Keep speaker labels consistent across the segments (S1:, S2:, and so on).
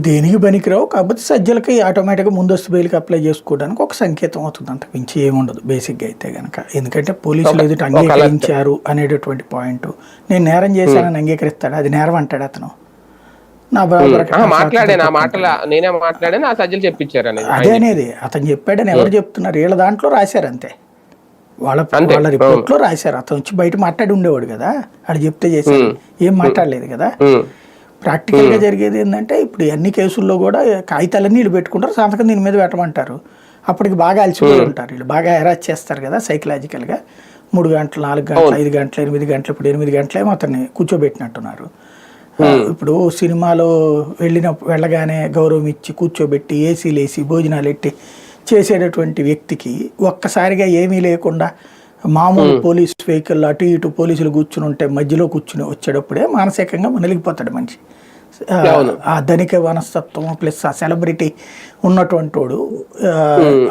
S1: దేనికి పనికిరావు. కాకపోతే సజ్జలకి ఆటోమేటిక్గా ముందస్తు బెయిల్కి అప్లై చేసుకోవడానికి ఒక సంకేతం అవుతుంది, అంతకు మించి ఏముండదు బేసిక్గా అయితే కనుక. ఎందుకంటే పోలీసులు ఎదుట అంగీకరించారు అనేటటువంటి పాయింట్. నేను నేరం చేశానని అంగీకరిస్తాడు, అది నేరం అంటాడు అతను. నా అదే అనేది అతను చెప్పాడని ఎవరు చెప్తున్నారు? వీళ్ళ దాంట్లో రాశారు అంతే, వాళ్ళ రిపోర్ట్ లో రాశారు. అతను వచ్చి బయట మాట్లాడి ఉండేవాడు కదా, అది చెప్తే చేశారు, ఏం మాట్లాడలేదు కదా. ప్రాక్టికల్ గా జరిగేది ఏంటంటే ఇప్పుడు అన్ని కేసుల్లో కూడా కాగితాలన్నీ వీళ్ళు పెట్టుకుంటారు, సంతకం దీని మీద పెట్టమంటారు. అప్పటికి బాగా అలసిపోయి ఉంటారు వీళ్ళు, బాగా హెరాస్ చేస్తారు కదా సైకలాజికల్ గా. 3 గంటలు 4 గంటలు 5 గంటలు 8 గంటలు, ఇప్పుడు 8 గంటలేమో అతన్ని కూర్చోబెట్టినట్టున్నారు. ఇప్పుడు సినిమాలో వెళ్ళగానే గౌరవం ఇచ్చి కూర్చోబెట్టి ఏసీలు వేసి భోజనాలు ఎట్టి చేసేటటువంటి వ్యక్తికి ఒక్కసారిగా ఏమీ లేకుండా మామూలు పోలీస్ వెహికల్ అటు ఇటు పోలీసులు కూర్చుని ఉంటే మధ్యలో కూర్చుని వచ్చేటప్పుడే మానసికంగా మనలిగిపోతాడు మనిషి. ఆ ధనిక మనస్తత్వం ప్లస్ ఆ సెలబ్రిటీ ఉన్నటువంటి వాడు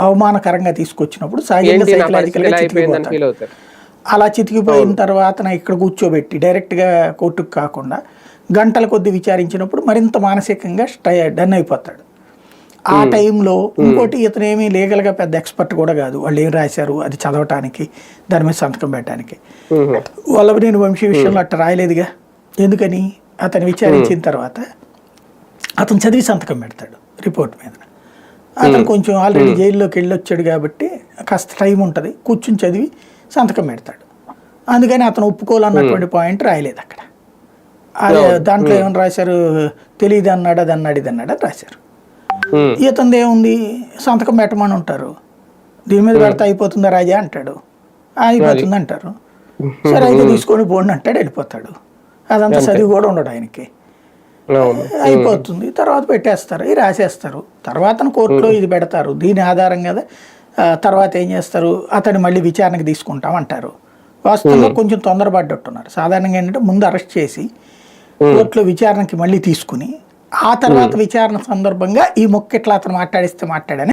S1: అవమానకరంగా తీసుకొచ్చినప్పుడు సహజంగా సైకలాజికల్ గా చితికిపోతాడు. అలా చితికిపోయిన తర్వాత ఇక్కడ కూర్చోబెట్టి డైరెక్ట్గా కోర్టుకు కాకుండా గంటల కొద్ది విచారించినప్పుడు మరింత మానసికంగా డన్ అయిపోతాడు. ఆ టైంలో ఇంకోటి, ఇతనేమీ లీగల్గా పెద్ద ఎక్స్పర్ట్ కూడా కాదు, వాళ్ళు ఏం రాశారు అది చదవటానికి, దాని మీద సంతకం పెట్టడానికి. వల్లభనేని వంశీ విషయంలో అట్లా రాయలేదుగా. ఎందుకని? అతను విచారించిన తర్వాత అతను చదివి సంతకం పెడతాడు రిపోర్ట్ మీద. అతను కొంచెం ఆల్రెడీ జైల్లోకి వెళ్ళొచ్చాడు కాబట్టి కాస్త టైం ఉంటుంది, కూర్చుని చదివి సంతకం పెడతాడు. అందుకని అతను ఒప్పుకోవాలన్నటువంటి పాయింట్ రాయలేదు అక్కడ. దాంట్లో ఏమని రాశారు? తెలియదు అన్నాడు, అది అన్నాడు, ఇది అన్నాడు అని రాశారు. ఇతనిది ఏముంది? సంతకం పెట్టమని ఉంటారు, దీని మీద పెడితే అయిపోతుందా రాజా అంటాడు, అయిపోతుంది అంటారు. సరే అయితే తీసుకొని పోండి అంటాడు, వెళ్ళిపోతాడు. అదంతా చదివి కూడా ఉండడు ఆయనకి, అయిపోతుంది. తర్వాత పెట్టేస్తారు, ఇది రాసేస్తారు. తర్వాత కోర్టులో ఇది పెడతారు, దీని ఆధారంగా తర్వాత ఏం చేస్తారు? అతన్ని మళ్ళీ విచారణకు తీసుకుంటాం అంటారు. వాస్తవంగా కొంచెం తొందరపడ్డట్టున్నారు. సాధారణంగా ఏంటంటే ముందు అరెస్ట్ చేసి కోర్టులో విచారణకి మళ్ళీ తీసుకుని ఆ తర్వాత విచారణ సందర్భంగా ఈ మొక్క ఇట్లా అతను మాట్లాడిస్తే మాట్లాడని